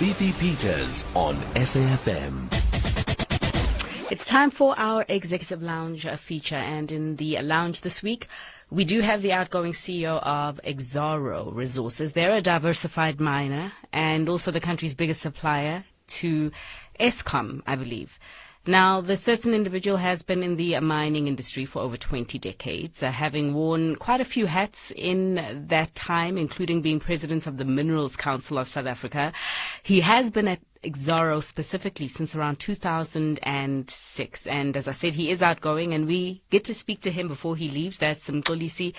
Fifi Peters on SAFM. It's time for our Executive Lounge feature, and in the lounge this week, we do have the outgoing CEO of Exxaro Resources. They're a diversified miner and also the country's biggest supplier to Eskom, I believe. Now, the certain individual has been in the mining industry for over 20 decades, having worn quite a few hats in that time, including being president of the Minerals Council of South Africa. He has been at Exxaro specifically since around 2006. And as I said, he is outgoing, and we get to speak to him before he leaves. That's Mxolisi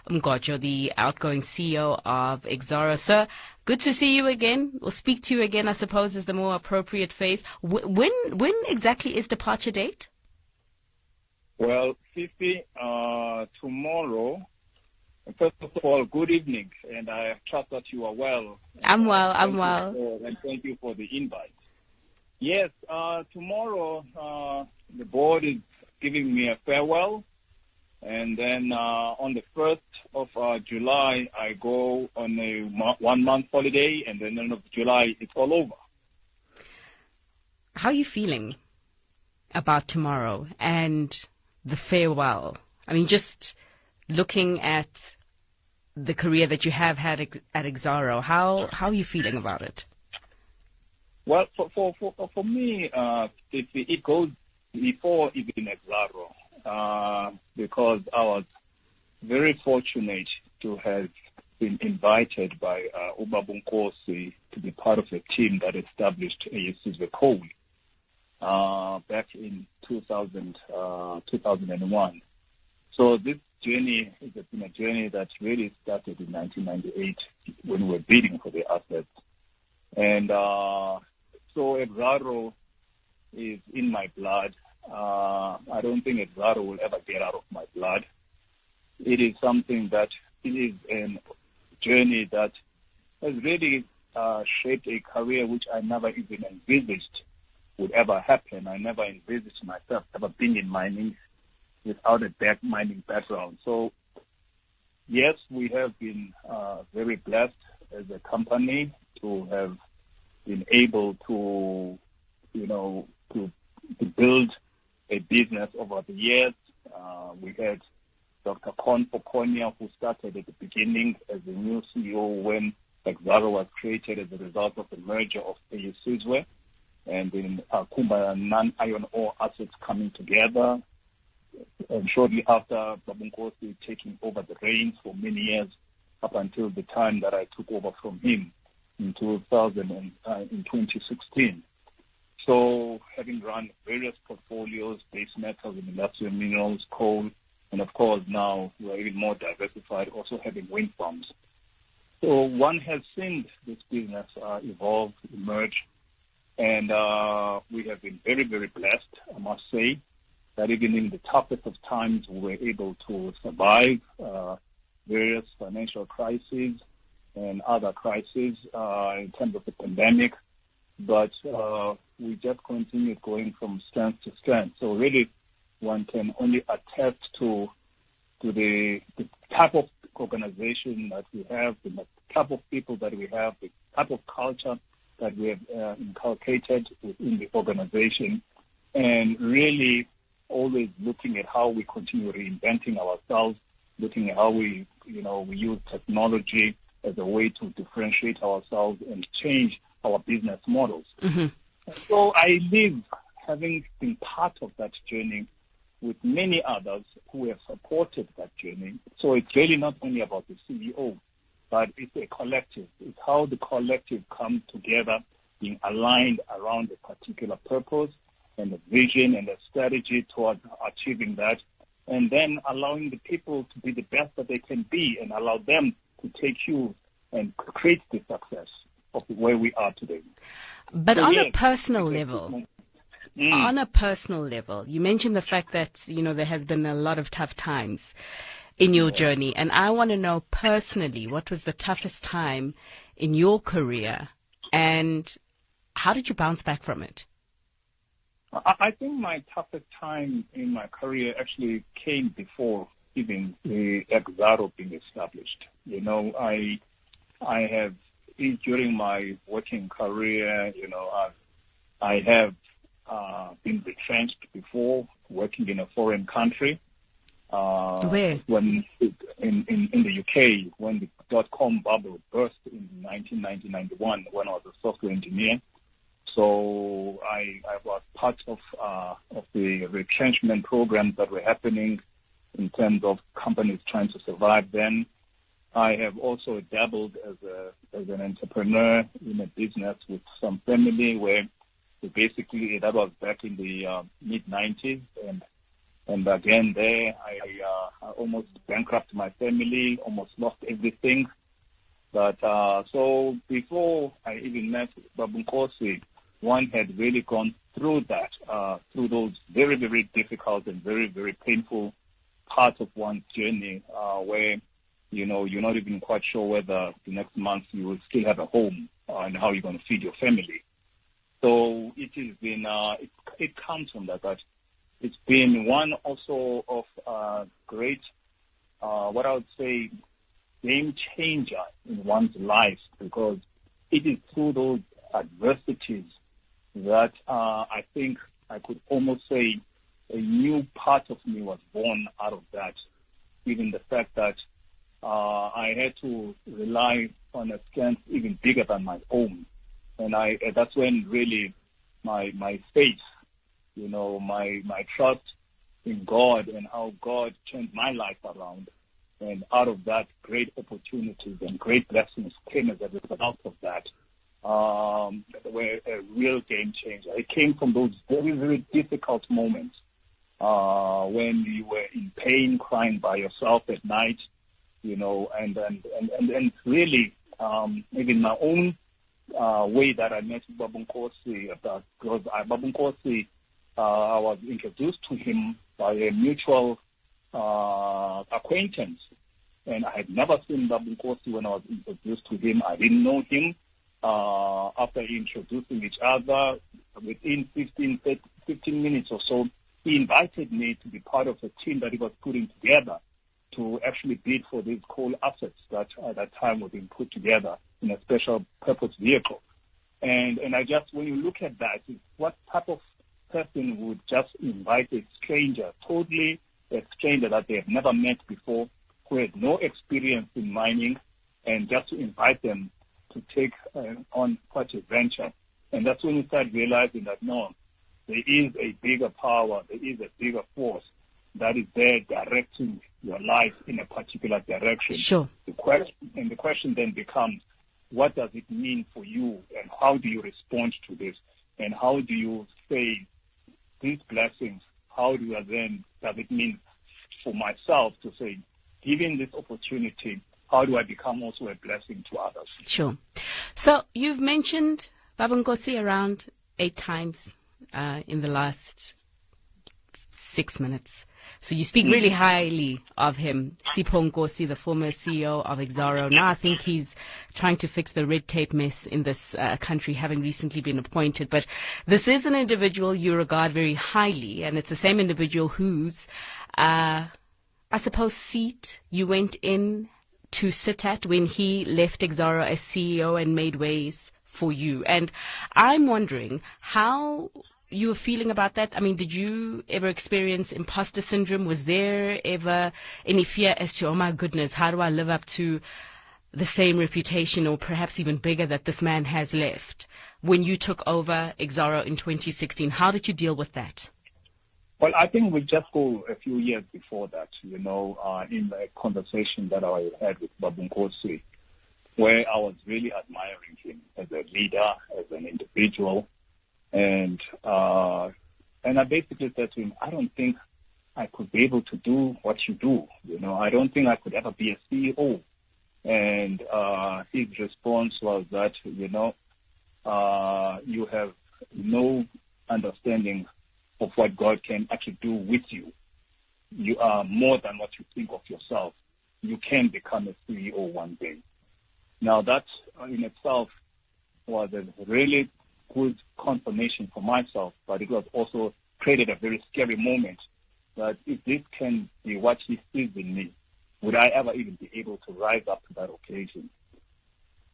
Mgojo, the outgoing CEO of Exxaro. Sir, good to see you again. We'll speak to you again, I suppose, is the more appropriate phase. When exactly is departure date? Well, Fifi, tomorrow. First of all, good evening, and I trust that you are well. I'm well. And thank you for the invite. Yes, tomorrow the board is giving me a farewell, and then on the 1st of July, I go on a 1-month holiday, and then end of July, it's all over. How are you feeling about tomorrow and the farewell? I mean, just looking at the career that you have had at Exxaro, how are you feeling about it? Well, for me, it goes before even Exxaro, because I was very fortunate to have been invited by Ubaba Nkosi to be part of a team that established Mxolisi Mgojo back in 2001. So this journey has been a journey that really started in 1998 when we were bidding for the assets. And so Exxaro is in my blood. I don't think Exxaro will ever get out of my blood. It is something that it is a journey that has really shaped a career which I never even envisaged would ever happen. I never envisaged myself ever being in mining without a mining background. So, yes, we have been very blessed as a company to have been able to, to build a business over the years. We had Dr. Pokonia, who started at the beginning as the new CEO when Exxaro was created as a result of the merger of Mxolisi and then Kumba non-iron ore assets coming together. And shortly after, Ubaba Nkosi taking over the reins for many years, up until the time that I took over from him in 2016. So, having run various portfolios, base metals and industrial minerals, coal, and of course now we're even more diversified, also having wind farms. So one has seen this business evolve, emerge, and we have been very, very blessed, I must say, that even in the toughest of times, we were able to survive various financial crises and other crises in terms of the pandemic. But we just continued going from strength to strength. So really, one can only attest to the type of organization that we have, the type of people that we have, the type of culture that we have inculcated within the organization, and really always looking at how we continue reinventing ourselves, looking at how we use technology as a way to differentiate ourselves and change our business models. Mm-hmm. So I live having been part of that journey with many others who have supported that journey. So it's really not only about the CEO, but it's a collective. It's how the collective come together, being aligned around a particular purpose and a vision and a strategy towards achieving that, and then allowing the people to be the best that they can be and allow them to take you and create the success of where we are today. But so on yes, a personal level, you mentioned the fact that, there has been a lot of tough times in your journey. And I want to know personally, what was the toughest time in your career and how did you bounce back from it? I think my toughest time in my career actually came before even the Exxaro being established. I have during my working career, I have been retrenched before, working in a foreign country. Where? When in the UK, when the .com bubble burst in 1991, when I was a software engineer. So I was part of the retrenchment programs that were happening in terms of companies trying to survive then. I have also dabbled as an entrepreneur in a business with some family where basically that was back in the mid-90s, and again there I almost bankrupted my family, almost lost everything. But so before I even met Babu Nkosi, one had really gone through that, through those very, very difficult and very, very painful parts of one's journey, where you're not even quite sure whether the next month you will still have a home and how you're going to feed your family. So it has been, it comes from that, but it's been one also of great, what I would say, game changer in one's life, because it is through those adversities that I think I could almost say a new part of me was born out of that, given the fact that I had to rely on a strength even bigger than my own. And that's when really my faith, my trust in God and how God turned my life around. And out of that, great opportunities and great blessings came as a result of that. Were a real game changer. It came from those very, very difficult moments when you were in pain, crying by yourself at night, and really even my own way that I met Babu Nkosi, because Babu Nkosi, I was introduced to him by a mutual acquaintance, and I had never seen Babu Nkosi when I was introduced to him. I didn't know him. After introducing each other, within 15 minutes or so, he invited me to be part of a team that he was putting together to actually bid for these coal assets that at that time were being put together in a special purpose vehicle. And I just, when you look at that, what type of person would just invite a stranger, totally a stranger that they have never met before, who had no experience in mining, and just to invite them to take on such a venture. And that's when you start realizing that, no, there is a bigger power, there is a bigger force that is there directing your life in a particular direction. Sure. The question then becomes, what does it mean for you, and how do you respond to this? And how do you say these blessings, does it mean for myself to say, given this opportunity, how do I become also a blessing to others? Sure. So you've mentioned Babu Nkosi around 8 times in the last 6 minutes. So you speak really highly of him. Sipho Nkosi, the former CEO of Exxaro. Now I think he's trying to fix the red tape mess in this country, having recently been appointed. But this is an individual you regard very highly, and it's the same individual whose, I suppose, seat you went in to sit at when he left Exxaro as CEO and made ways for you. And I'm wondering how you were feeling about that. I mean, did you ever experience imposter syndrome? Was there ever any fear as to, oh my goodness, how do I live up to the same reputation, or perhaps even bigger, that this man has left when you took over Exxaro in 2016? How did you deal with that? Well, I think we just go a few years before that, in the conversation that I had with Babu Nkosi, where I was really admiring him as a leader, as an individual. And I basically said to him, I don't think I could be able to do what you do. I don't think I could ever be a CEO. And his response was that, you have no understanding of what God can actually do with you. You are more than what you think of yourself. You can become a CEO one day. Now that in itself was a really good confirmation for myself, but it was also created a very scary moment that if this can be what he sees in me, would I ever even be able to rise up to that occasion?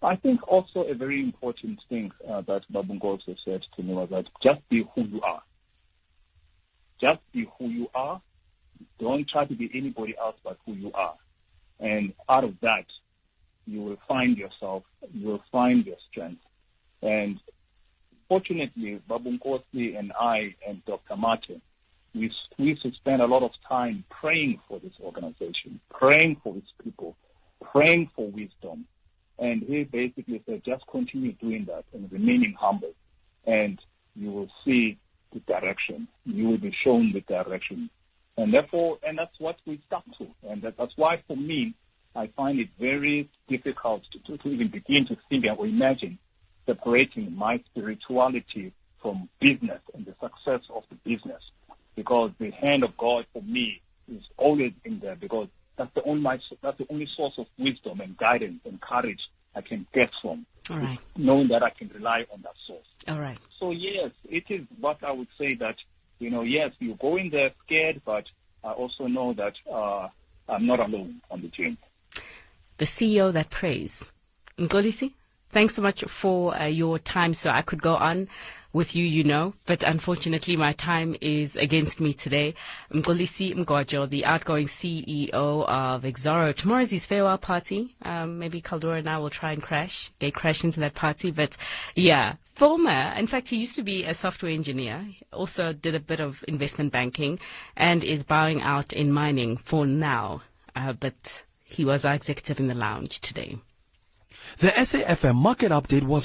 I think also a very important thing that Babu Mgojo said to me was that just be who you are. Just be who you are. Don't try to be anybody else but who you are. And out of that, you will find yourself, you will find your strength. And fortunately, Babu Mgojo and I and Dr. Martin, we used to spend a lot of time praying for this organization, praying for its people, praying for wisdom. And he basically said, just continue doing that and remaining humble, and you will see the direction. You will be shown the direction. And therefore, and that's what we stuck to. And that's why, for me, I find it very difficult to even begin to think or imagine separating my spirituality from business and the success of the business. Because the hand of God, for me, is always in there, because that's the only source of wisdom and guidance and courage I can get from. All right. Knowing that I can rely on that source. All right. So yes, it is what I would say that, yes, you go in there scared, but I also know that I'm not alone on the journey. The CEO that prays. Mxolisi, thanks so much for your time. So I could go on with you, but unfortunately my time is against me today. Mxolisi Mgojo, the outgoing CEO of Exxaro. Tomorrow is his farewell party. Maybe Caldora and I will try and crash into that party. But yeah, in fact, he used to be a software engineer, also did a bit of investment banking, and is bowing out in mining for now. But he was our executive in the lounge today. The SAFM market update was